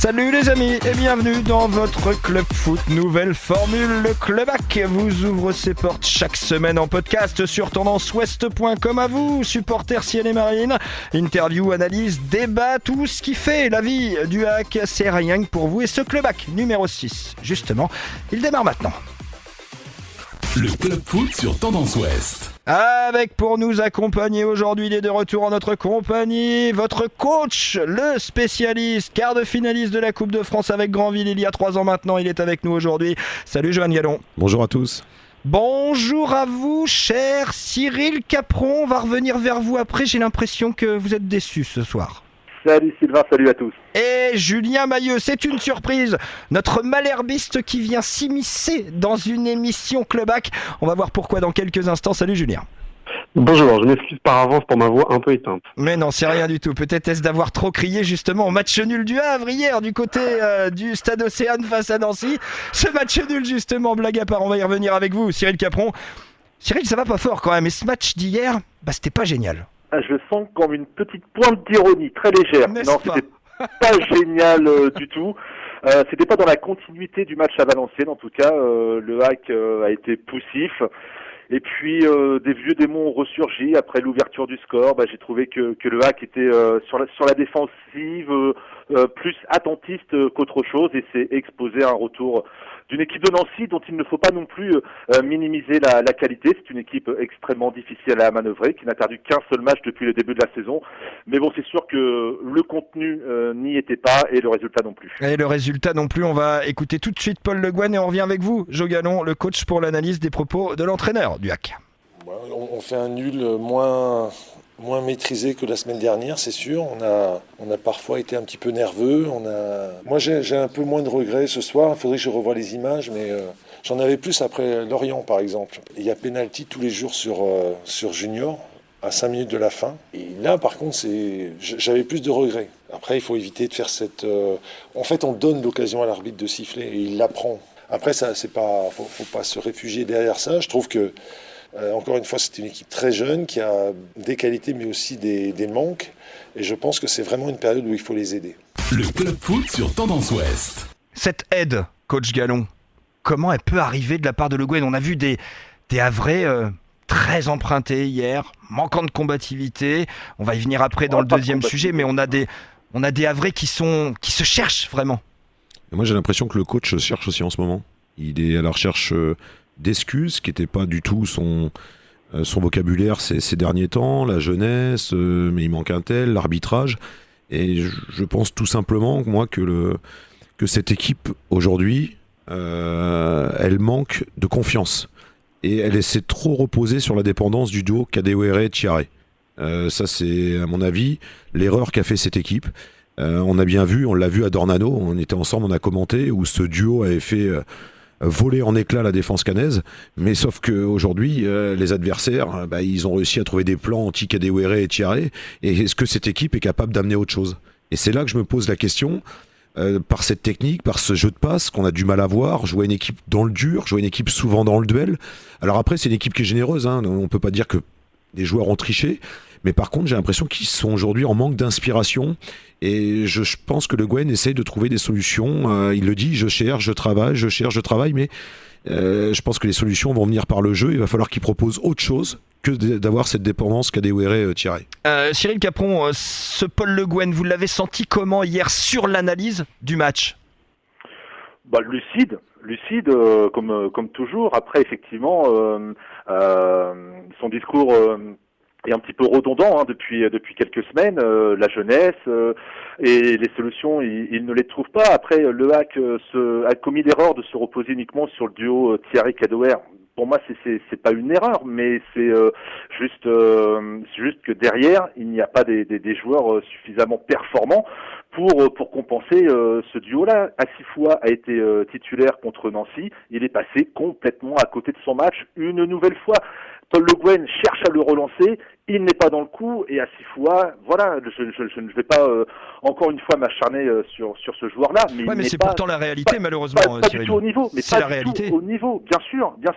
Salut les amis et bienvenue dans votre Club Foot. Nouvelle formule, le Clubac vous ouvre ses portes chaque semaine en podcast sur tendanceouest.com. À vous, supporters ciel et marine. Interview, analyse, débat, tout ce qui fait la vie du hack, c'est rien que pour vous. Et ce Clubac numéro 6, justement, il démarre maintenant. Le Club Foot sur Tendance Ouest. Avec pour nous accompagner aujourd'hui, il est de retour en notre compagnie, votre coach, le spécialiste, quart de finaliste de la Coupe de France avec Granville il y a 3 ans maintenant, il est avec nous aujourd'hui. Salut Johan Gallon. Bonjour à tous. Bonjour à vous, cher Cyril Capron. On va revenir vers vous après, j'ai l'impression que vous êtes déçu ce soir. Salut Sylvain, salut à tous. Et Julien Mailleux, c'est une surprise. Notre malherbiste qui vient s'immiscer dans une émission Clubac. On va voir pourquoi dans quelques instants. Salut Julien. Bonjour, je m'excuse par avance pour ma voix un peu éteinte. Mais non, c'est rien du tout. Peut-être est-ce d'avoir trop crié justement au match nul du Havre hier du côté du Stade Océane face à Nancy. Ce match nul justement, blague à part, on va y revenir avec vous, Cyril Capron. Cyril, ça va pas fort quand même. Et ce match d'hier, c'était pas génial. Je sens comme une petite pointe d'ironie, très légère. N'est-ce non, pas c'était pas génial du tout. C'était pas dans la continuité du match à Valenciennes, en tout cas. Le hack a été poussif. Et puis des vieux démons ont ressurgi après l'ouverture du score. J'ai trouvé que le hack était sur la défensive plus attentiste qu'autre chose et s'est exposé à un retour d'une équipe de Nancy dont il ne faut pas non plus minimiser la qualité. C'est une équipe extrêmement difficile à manœuvrer, qui n'a perdu qu'un seul match depuis le début de la saison. Mais bon, c'est sûr que le contenu n'y était pas et le résultat non plus. Et le résultat non plus, on va écouter tout de suite Paul Le Guen et on revient avec vous, Jo Gallon, le coach pour l'analyse des propos de l'entraîneur du hack. On fait un nul moins maîtrisé que la semaine dernière, c'est sûr. On a parfois été un petit peu nerveux. Moi, j'ai un peu moins de regrets ce soir. Il faudrait que je revoie les images, mais j'en avais plus après Lorient, par exemple. Il y a pénalty tous les jours sur Junior, à 5 minutes de la fin. Et là, par contre, j'avais plus de regrets. Après, il faut éviter de faire cette... En fait, on donne l'occasion à l'arbitre de siffler et il la prend. Après, ça, faut pas se réfugier derrière ça. Je trouve que encore une fois, c'est une équipe très jeune qui a des qualités mais aussi des manques. Et je pense que c'est vraiment une période où il faut les aider. Le Club Foot sur Tendance Ouest. Cette aide, coach Gallon, comment elle peut arriver de la part de Le Guen ? On a vu des Havrais très empruntés hier, manquant de combativité. On va y venir après dans le deuxième sujet, mais on a des Havrais qui se cherchent vraiment. Et moi j'ai l'impression que le coach cherche aussi en ce moment. Il est à la recherche d'excuses, qui n'était pas du tout son vocabulaire ces derniers temps, la jeunesse, mais il manque un tel, l'arbitrage. Et je pense tout simplement, moi, que cette équipe, aujourd'hui, elle manque de confiance. Et elle essaie trop reposer sur la dépendance du duo Kadewere-Thiaré. Ça, c'est, à mon avis, l'erreur qu'a fait cette équipe. On l'a vu à Dornano, on était ensemble, on a commenté, où ce duo avait fait... voler en éclats la défense cannaise, mais sauf qu'aujourd'hui, les adversaires, ils ont réussi à trouver des plans anti-Kadewere et Thiaré, et est-ce que cette équipe est capable d'amener autre chose ? Et c'est là que je me pose la question, par cette technique, par ce jeu de passe qu'on a du mal à voir, jouer une équipe dans le dur, jouer une équipe souvent dans le duel. Alors après, c'est une équipe qui est généreuse, on ne peut pas dire que les joueurs ont triché, mais par contre, j'ai l'impression qu'ils sont aujourd'hui en manque d'inspiration. Et je pense que Le Guen essaye de trouver des solutions. Il le dit, je cherche, je travaille, mais je pense que les solutions vont venir par le jeu. Il va falloir qu'il propose autre chose que d'avoir cette dépendance Kadewere-Thiaré. Cyril Capron, ce Paul Le Guen, vous l'avez senti comment hier sur l'analyse du match ? Lucide comme toujours. Après, effectivement, son discours... est un petit peu redondant depuis quelques semaines, la jeunesse et les solutions, il ne les trouve pas. Après, le hack a commis l'erreur de se reposer uniquement sur le duo Thiaré-Kadewere. Pour moi, c'est pas une erreur, mais c'est juste que derrière, il n'y a pas des joueurs suffisamment performants pour compenser ce duo-là. Asifoua a été titulaire contre Nancy, il est passé complètement à côté de son match une nouvelle fois. Paul Le Guen cherche à le relancer, il n'est pas dans le coup, et Asifoua, voilà, je ne vais pas encore une fois m'acharner sur ce joueur-là. Mais c'est pourtant la réalité, malheureusement, pas Cyril. du tout au niveau, mais c'est pas la du réalité. tout au niveau, bien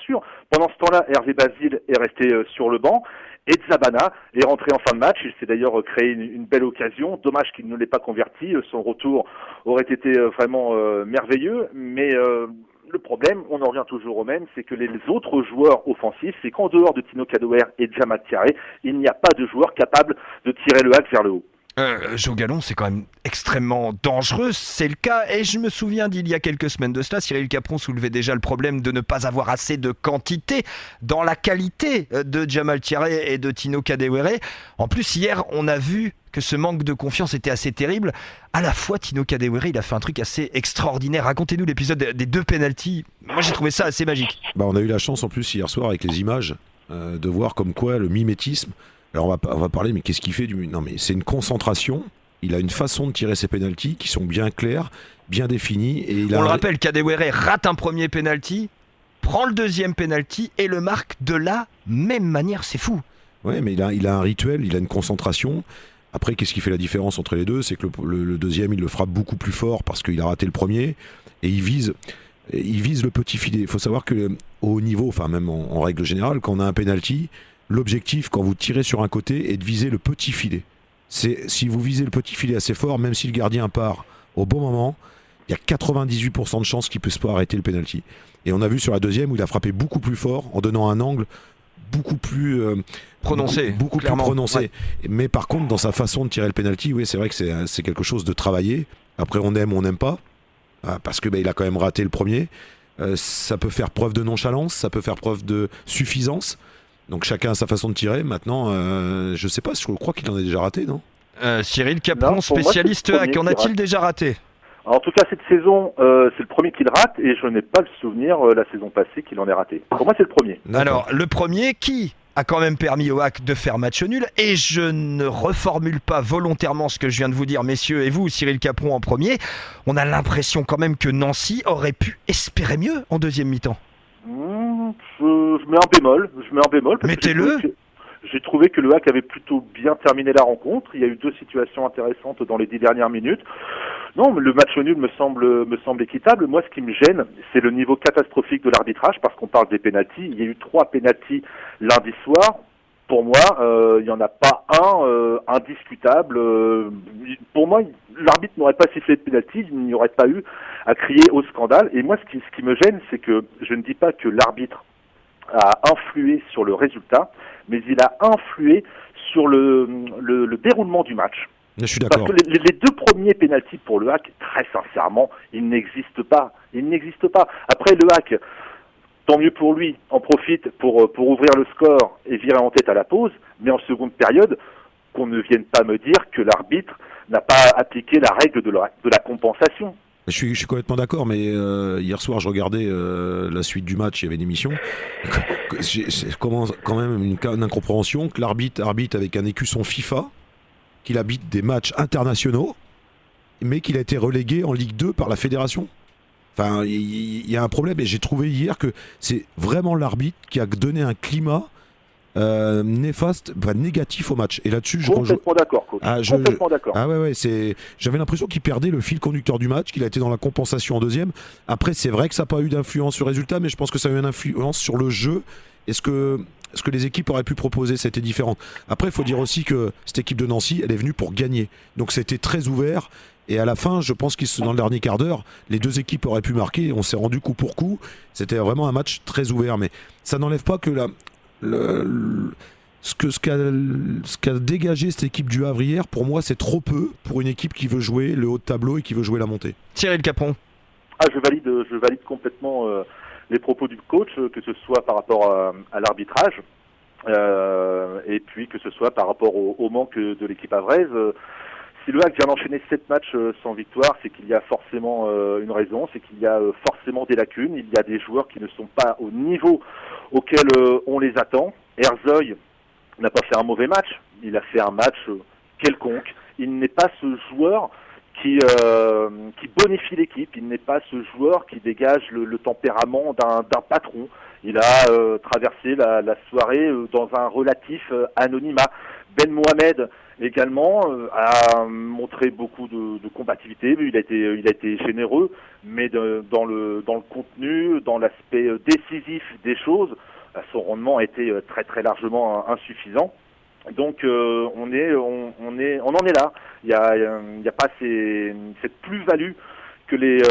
sûr. Pendant ce temps-là, Hervé Basile est resté sur le banc, Et Zabana est rentré en fin de match. Il s'est d'ailleurs créé une belle occasion. Dommage qu'il ne l'ait pas converti. Son retour aurait été vraiment merveilleux. Mais le problème, on en revient toujours au même, c'est que les autres joueurs offensifs, c'est qu'en dehors de Tino Kadewere et de Djamal Thiaré, il n'y a pas de joueur capable de tirer le HAC vers le haut. Joe Gallon, c'est quand même extrêmement dangereux, c'est le cas. Et je me souviens d'il y a quelques semaines de cela, Cyril Capron soulevait déjà le problème de ne pas avoir assez de quantité dans la qualité de Djamal Thiaré et de Tino Kadewere. En plus, hier, on a vu que ce manque de confiance était assez terrible. À la fois, Tino Kadewere, il a fait un truc assez extraordinaire. Racontez-nous l'épisode des 2 pénaltys. Moi, j'ai trouvé ça assez magique. On a eu la chance en plus hier soir avec les images de voir comme quoi le mimétisme. Alors on va parler, mais qu'est-ce qu'il fait Non, mais c'est une concentration. Il a une façon de tirer ses pénaltys qui sont bien clairs, bien définis. Et on le rappelle, Kadewere rate un premier pénalty, prend le deuxième pénalty et le marque de la même manière. C'est fou. Ouais, mais il a un rituel, il a une concentration. Après, qu'est-ce qui fait la différence entre les deux? C'est que le deuxième, il le frappe beaucoup plus fort parce qu'il a raté le premier et il vise le petit filet. Il faut savoir que au haut niveau, enfin même en règle générale, quand on a un penalty, l'objectif quand vous tirez sur un côté est de viser le petit filet. Si vous visez le petit filet assez fort, même si le gardien part au bon moment, il y a 98% de chances qu'il ne puisse pas arrêter le penalty. Et on a vu sur la deuxième où il a frappé beaucoup plus fort en donnant un angle beaucoup plus prononcé. Beaucoup plus prononcé. Ouais. Mais par contre, dans sa façon de tirer le penalty, oui, c'est vrai que c'est quelque chose de travaillé. Après, on aime ou on n'aime pas, parce que il a quand même raté le premier. Ça peut faire preuve de nonchalance, ça peut faire preuve de suffisance. Donc chacun a sa façon de tirer. Maintenant, je sais pas, je crois qu'il en a déjà raté, non Cyril Capron, spécialiste HAC, en a-t-il déjà raté? En tout cas, cette saison, c'est le premier qu'il rate et je n'ai pas le souvenir la saison passée qu'il en ait raté. Pour moi, c'est le premier. D'accord. Alors, le premier qui a quand même permis au HAC de faire match nul, et je ne reformule pas volontairement ce que je viens de vous dire, messieurs, et vous, Cyril Capron en premier, on a l'impression quand même que Nancy aurait pu espérer mieux en deuxième mi-temps. Je mets un bémol. Parce Mettez-le. que j'ai trouvé que le HAC avait plutôt bien terminé la rencontre. Il y a eu 2 situations intéressantes dans les 10 dernières minutes. Non, le match nul me semble équitable. Moi, ce qui me gêne, c'est le niveau catastrophique de l'arbitrage, parce qu'on parle des pénaltys. Il y a eu 3 pénaltys lundi soir. Pour moi, il n'y en a pas un indiscutable. Pour moi, l'arbitre n'aurait pas sifflé de pénalty, il n'y aurait pas eu à crier au scandale. Et moi, ce qui me gêne, c'est que je ne dis pas que l'arbitre a influé sur le résultat, mais il a influé sur le déroulement du match. Je suis d'accord. Parce que les 2 premiers pénaltys pour le HAC, très sincèrement, ils n'existent pas. Après, le HAC, tant mieux pour lui, en profite pour ouvrir le score et virer en tête à la pause, mais en seconde période, qu'on ne vienne pas me dire que l'arbitre n'a pas appliqué la règle de la compensation. Je suis complètement d'accord, mais hier soir, je regardais la suite du match, il y avait une émission. C'est quand même une incompréhension que l'arbitre arbitre avec un écusson FIFA, qu'il habite des matchs internationaux, mais qu'il a été relégué en Ligue 2 par la fédération. Enfin, il y a un problème, et j'ai trouvé hier que c'est vraiment l'arbitre qui a donné un climat néfaste, négatif au match. Et là-dessus, je complètement d'accord, coach. Complètement d'accord. Ah ouais, j'avais l'impression qu'il perdait le fil conducteur du match, qu'il a été dans la compensation en deuxième. Après, c'est vrai que ça n'a pas eu d'influence sur le résultat, mais je pense que ça a eu une influence sur le jeu. Est-ce que les équipes auraient pu proposer, c'était différent. Après, il faut dire aussi que cette équipe de Nancy, elle est venue pour gagner. Donc c'était très ouvert. Et à la fin, je pense que dans le dernier quart d'heure, les 2 équipes auraient pu marquer. On s'est rendu coup pour coup. C'était vraiment un match très ouvert. Mais ça n'enlève pas que ce qu'a dégagé cette équipe du Havre hier, pour moi, c'est trop peu pour une équipe qui veut jouer le haut de tableau et qui veut jouer la montée. Cyril Capron. Je valide complètement les propos du coach, que ce soit par rapport à l'arbitrage, et puis que ce soit par rapport au manque de l'équipe havraise. Si le HAC vient d'enchaîner 7 matchs sans victoire, c'est qu'il y a forcément une raison, c'est qu'il y a forcément des lacunes, il y a des joueurs qui ne sont pas au niveau auquel on les attend. Herzog n'a pas fait un mauvais match, il a fait un match quelconque. Il n'est pas ce joueur qui bonifie l'équipe, il n'est pas ce joueur qui dégage le tempérament d'un patron. Il a traversé la soirée dans un relatif anonymat. Ben Mohamed également a montré beaucoup de combativité, il a été généreux, mais dans le contenu, dans l'aspect décisif des choses, son rendement a été très très largement insuffisant. Donc on en est là. Il y a pas cette plus-value que les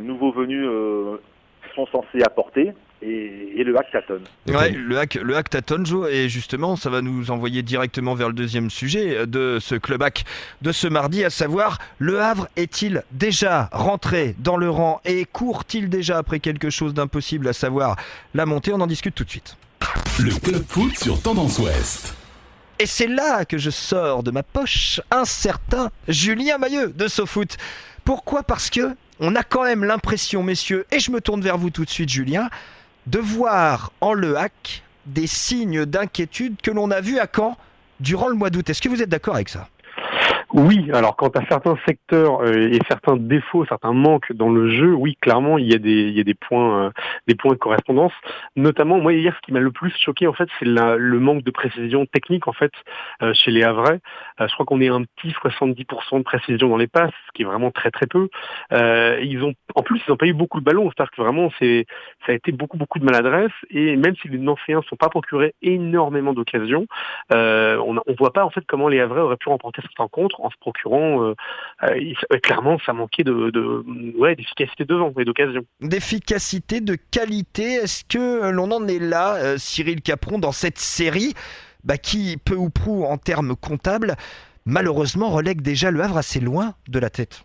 nouveaux venus sont censés apporter. Et le hack tâtonne. Ouais, le hack tâtonne, Joe, et justement, ça va nous envoyer directement vers le deuxième sujet de ce club hack de ce mardi, à savoir, Le Havre est-il déjà rentré dans le rang et court-il déjà après quelque chose d'impossible, à savoir la montée? On en discute tout de suite. Le club foot sur Tendance Ouest. Et c'est là que je sors de ma poche un certain Julien Mailleux de SoFoot. Pourquoi ? Parce que on a quand même l'impression, messieurs, et je me tourne vers vous tout de suite, Julien, de voir en Le Hack des signes d'inquiétude que l'on a vus à Caen durant le mois d'août. Est-ce que vous êtes d'accord avec ça ? Oui, alors quant à certains secteurs et certains défauts, certains manques dans le jeu, oui, clairement, il y a des points de correspondance. Notamment, moi hier, ce qui m'a le plus choqué, en fait, c'est le manque de précision technique, en fait, chez les Havrais. Je crois qu'on est un petit 70% de précision dans les passes, ce qui est vraiment très très peu. Ils ont pas eu beaucoup de ballons, c'est-à-dire que vraiment, ça a été beaucoup de maladresse. Et même si les Nancéens ne sont pas procurés énormément d'occasions, on voit pas en fait comment les Havrais auraient pu remporter cette rencontre en se procurant clairement ça manquait d'efficacité devant et d'occasion. D'efficacité, de qualité, est-ce que l'on en est là, Cyril Capron, dans cette série qui, peu ou prou en termes comptables, malheureusement relègue déjà le Havre assez loin de la tête?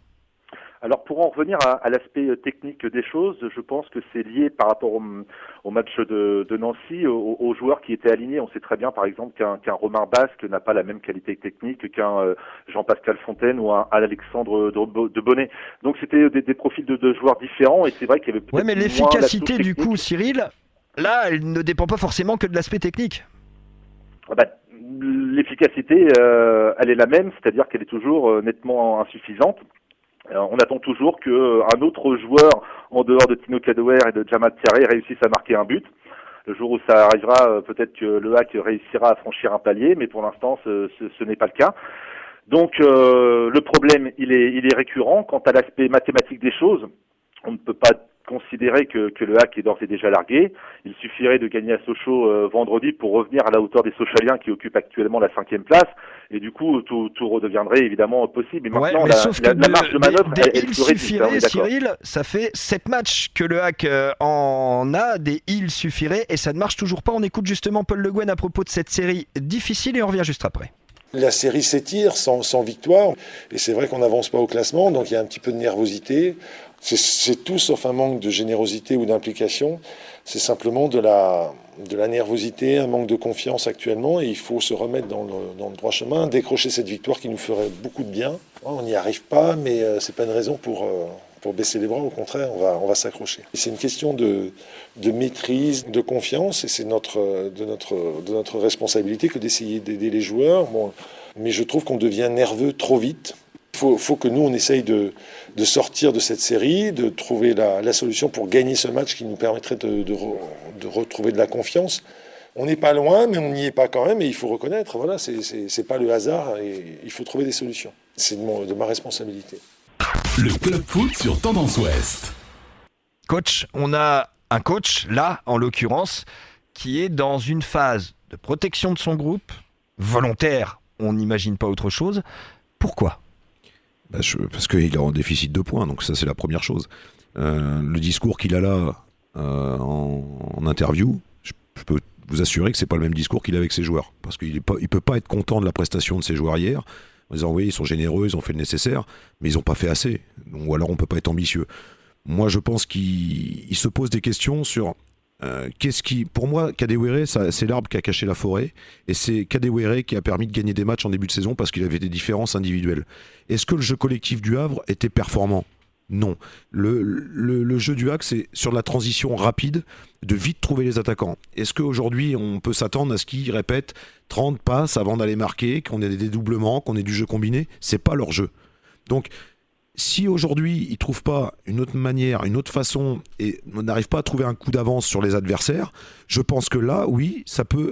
Alors pour en revenir à l'aspect technique des choses, je pense que c'est lié par rapport au match de Nancy, aux joueurs qui étaient alignés. On sait très bien par exemple qu'un Romain Basque n'a pas la même qualité technique qu'un Jean-Pascal Fontaine ou un Alexandre de Bonnet. Donc c'était des profils de joueurs différents et c'est vrai qu'il y avait peut-être mais l'efficacité du coup, Cyril, là elle ne dépend pas forcément que de l'aspect technique. L'efficacité, elle est la même, c'est-à-dire qu'elle est toujours nettement insuffisante. On attend toujours qu'un autre joueur, en dehors de Tino Kadewere et de Djamad Tiaré, réussisse à marquer un but. Le jour où ça arrivera, peut-être que le hack réussira à franchir un palier, mais pour l'instant, ce n'est pas le cas. Donc, le problème, il est récurrent. Quant à l'aspect mathématique des choses, on ne peut pas considérer que le hack est d'ores et déjà largué. Il suffirait de gagner à Sochaux vendredi pour revenir à la hauteur des Sochaliens qui occupent actuellement la 5e place. Et du coup, tout redeviendrait évidemment possible. Mais maintenant, la marge de manœuvre, elle se suffirait, Cyril, ça fait 7 matchs que le hack en a. Des il suffirait et ça ne marche toujours pas. On écoute justement Paul Le Guen à propos de cette série difficile et on revient juste après. La série s'étire sans victoire et c'est vrai qu'on n'avance pas au classement, donc il y a un petit peu de nervosité. C'est tout sauf un manque de générosité ou d'implication, c'est simplement de la nervosité, un manque de confiance actuellement et il faut se remettre dans le droit chemin, décrocher cette victoire qui nous ferait beaucoup de bien. On n'y arrive pas, mais c'est pas une raison pour baisser les bras, au contraire, on va s'accrocher. C'est une question de maîtrise, de confiance, et c'est de notre responsabilité que d'essayer d'aider les joueurs. Bon, mais je trouve qu'on devient nerveux trop vite. Il faut que nous, on essaye de sortir de cette série, de trouver la solution pour gagner ce match qui nous permettrait de retrouver de la confiance. On n'est pas loin, mais on n'y est pas quand même, et il faut reconnaître, voilà, c'est pas le hasard, et il faut trouver des solutions. C'est de ma responsabilité. Le club foot sur Tendance Ouest. Coach, on a un coach, là, en l'occurrence, qui est dans une phase de protection de son groupe, volontaire, on n'imagine pas autre chose. Pourquoi ? Parce qu'il est en déficit de points, donc ça c'est la première chose. Le discours qu'il a là en interview, je peux vous assurer que c'est pas le même discours qu'il a avec ses joueurs, parce qu'il peut pas être content de la prestation de ses joueurs hier, en disant oui ils sont généreux, ils ont fait le nécessaire, mais ils ont pas fait assez, ou alors on peut pas être ambitieux. Moi je pense qu'il se pose des questions sur pour moi, Kadewere, c'est l'arbre qui a caché la forêt, et c'est Kadewere qui a permis de gagner des matchs en début de saison parce qu'il avait des différences individuelles. Est-ce que le jeu collectif du Havre était performant ? Non. Le jeu du Havre, c'est sur la transition rapide, de vite trouver les attaquants. Est-ce qu'aujourd'hui, on peut s'attendre à ce qu'ils répètent 30 passes avant d'aller marquer, qu'on ait des dédoublements, qu'on ait du jeu combiné ? C'est pas leur jeu. Donc, si aujourd'hui ils ne trouvent pas une autre manière, une autre façon et n'arrivent pas à trouver un coup d'avance sur les adversaires, je pense que là, oui,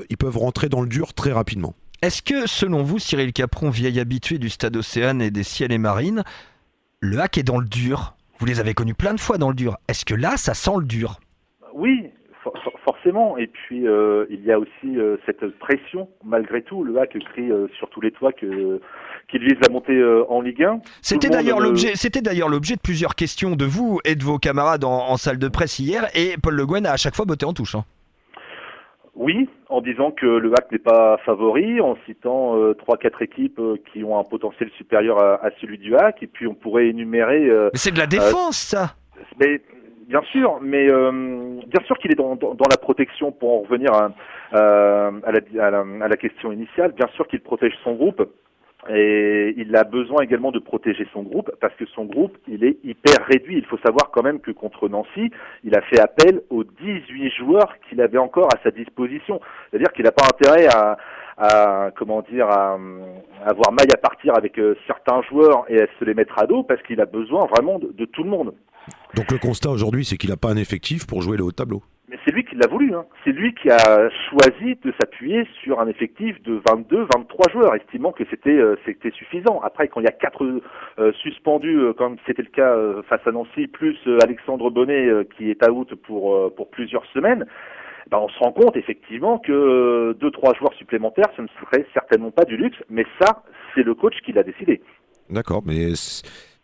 ils peuvent rentrer dans le dur très rapidement. Est-ce que, selon vous, Cyril Capron, vieil habitué du Stade Océane et des Ciels et Marines, le hack est dans le dur ? Vous les avez connus plein de fois dans le dur. Est-ce que là, ça sent le dur ? Oui, forcément. Et puis il y a aussi cette pression, malgré tout. Le HAC crie sur tous les toits qu'il vise la montée en Ligue 1. C'était d'ailleurs l'objet de plusieurs questions de vous et de vos camarades en salle de presse hier, et Paul Le Guen a à chaque fois botté en touche. Hein. Oui, en disant que le HAC n'est pas favori, en citant 3-4 équipes qui ont un potentiel supérieur à celui du HAC, et puis on pourrait énumérer... mais c'est de la défense, ça. Mais, bien sûr qu'il est dans la protection, pour en revenir à la question initiale, bien sûr qu'il protège son groupe, et il a besoin également de protéger son groupe, parce que son groupe, il est hyper réduit. Il faut savoir quand même que contre Nancy, il a fait appel aux 18 joueurs qu'il avait encore à sa disposition. C'est-à-dire qu'il n'a pas intérêt à avoir maille à partir avec certains joueurs et à se les mettre à dos, parce qu'il a besoin vraiment de tout le monde. Donc le constat aujourd'hui, c'est qu'il n'a pas un effectif pour jouer le haut de tableau. Mais c'est lui qui l'a voulu, hein. C'est lui qui a choisi de s'appuyer sur un effectif de 22-23 joueurs, estimant que c'était suffisant. Après, quand il y a 4 suspendus, comme c'était le cas face à Nancy, plus Alexandre Bonnet qui est out pour plusieurs semaines, on se rend compte effectivement que 2-3 joueurs supplémentaires, ce ne serait certainement pas du luxe, mais ça, c'est le coach qui l'a décidé. D'accord, mais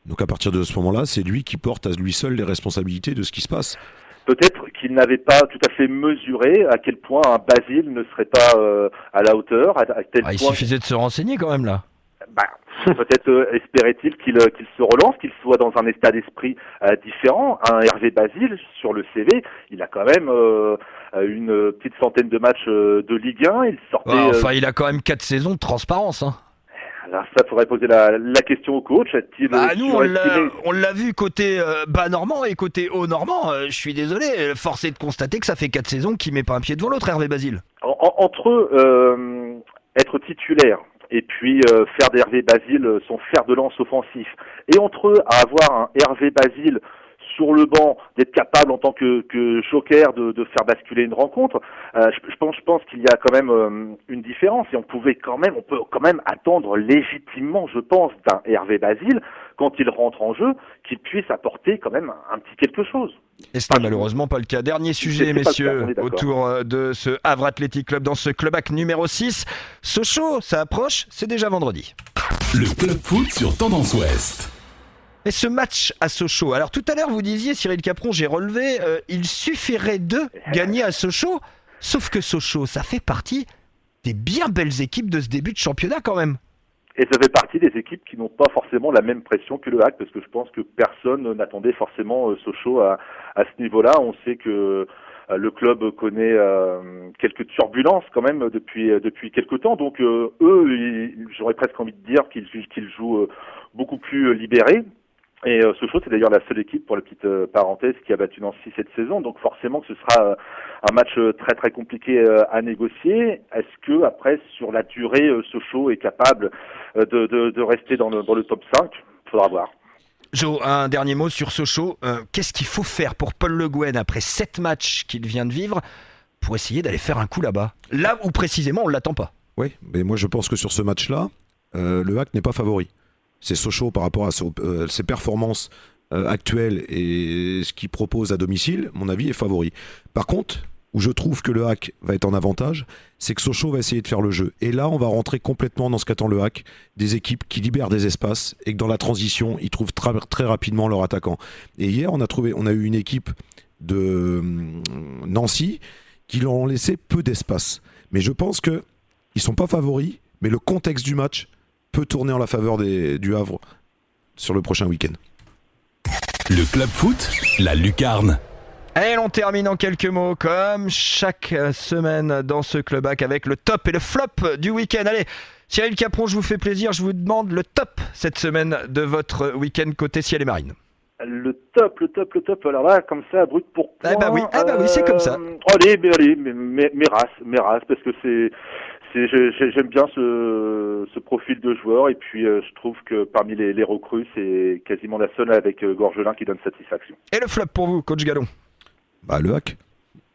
donc à partir de ce moment-là, c'est lui qui porte à lui seul les responsabilités de ce qui se passe. Peut-être qu'il n'avait pas tout à fait mesuré à quel point un Basile ne serait pas à la hauteur, à tel point... Il suffisait de se renseigner quand même là. Peut-être espérait-il qu'il se relance, qu'il soit dans un état d'esprit différent. Un Hervé Basile, sur le CV, il a quand même une petite centaine de matchs de Ligue 1. Il sortait... il a quand même 4 saisons de transparence. Hein. Alors ça, faudrait poser la question au coach. Nous, on l'a vu côté bas normand et côté haut normand. Je suis désolé, force est de constater que ça fait 4 saisons qu'il met pas un pied devant l'autre, Hervé Basile. Entre être titulaire et puis faire d'Hervé Basile son fer de lance offensif, et entre avoir un Hervé Basile sur le banc, d'être capable en tant que joker de faire basculer une rencontre, je pense qu'il y a quand même une différence, et on peut quand même attendre légitimement, je pense, d'un Hervé Basile, quand il rentre en jeu, qu'il puisse apporter quand même un petit quelque chose. Et ce n'est malheureusement pas le cas. Dernier sujet, messieurs, autour de ce Havre Athletic Club dans ce Club HAC numéro 6. Sochaux, ça approche, c'est déjà vendredi. Le Club Foot sur Tendance Ouest. Et ce match à Sochaux, alors tout à l'heure vous disiez, Cyril Capron, j'ai relevé, il suffirait de gagner à Sochaux, sauf que Sochaux, ça fait partie des bien belles équipes de ce début de championnat quand même. Et ça fait partie des équipes qui n'ont pas forcément la même pression que le HAC, parce que je pense que personne n'attendait forcément Sochaux à ce niveau-là. On sait que le club connaît quelques turbulences quand même depuis quelques temps, donc eux, j'aurais presque envie de dire qu'ils jouent beaucoup plus libérés. Et Sochaux, c'est d'ailleurs la seule équipe, pour la petite parenthèse, qui a battu Nancy cette saison. Donc forcément que ce sera un match très très compliqué à négocier. Est-ce que après, sur la durée, Sochaux est capable de rester dans le top 5 ? Il faudra voir. Jo, un dernier mot sur Sochaux. Qu'est-ce qu'il faut faire pour Paul Le Guen, après 7 matchs qu'il vient de vivre, pour essayer d'aller faire un coup là-bas ? Là où précisément on ne l'attend pas. Oui, mais moi je pense que sur ce match-là, le HAC n'est pas favori. C'est Sochaux par rapport à ses performances actuelles et ce qu'il propose à domicile, mon avis, est favori. Par contre, où je trouve que le HAC va être en avantage, c'est que Sochaux va essayer de faire le jeu. Et là, on va rentrer complètement dans ce qu'attend le HAC, des équipes qui libèrent des espaces et que dans la transition, ils trouvent très rapidement leur attaquant. Et hier, on a eu une équipe de Nancy qui leur ont laissé peu d'espace. Mais je pense qu'ils ne sont pas favoris, mais le contexte du match peut tourner en la faveur du Havre sur le prochain week-end. Le Club Foot, la lucarne. Et on termine en quelques mots, comme chaque semaine dans ce Club HAC, avec le top et le flop du week-end. Allez, Cyril Capron, je vous fais plaisir, je vous demande le top cette semaine de votre week-end côté ciel et marine. Le top, alors là, comme ça, brut pour point. Oui, c'est comme ça. Allez, Méras, parce que j'aime bien ce profil de joueur, et puis je trouve que parmi les recrues, c'est quasiment la seule avec Gorgelin qui donne satisfaction. Et le flop pour vous, coach Gallon ? Le HAC.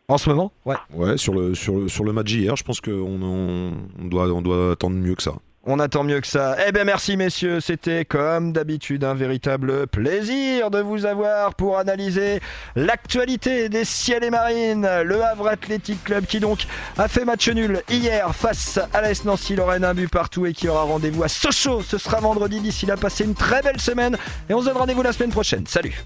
En ce moment ? Ouais. Ouais, sur le match d'hier, je pense qu'on doit attendre mieux que ça. On attend mieux que ça. Eh bien merci messieurs, c'était comme d'habitude un véritable plaisir de vous avoir pour analyser l'actualité des Ciels et Marines. Le Havre Athletic Club qui donc a fait match nul hier face à l'AS Nancy-Lorraine, 1 but partout, et qui aura rendez-vous à Sochaux. Ce sera vendredi. D'ici là, passez une très belle semaine et on se donne rendez-vous la semaine prochaine. Salut.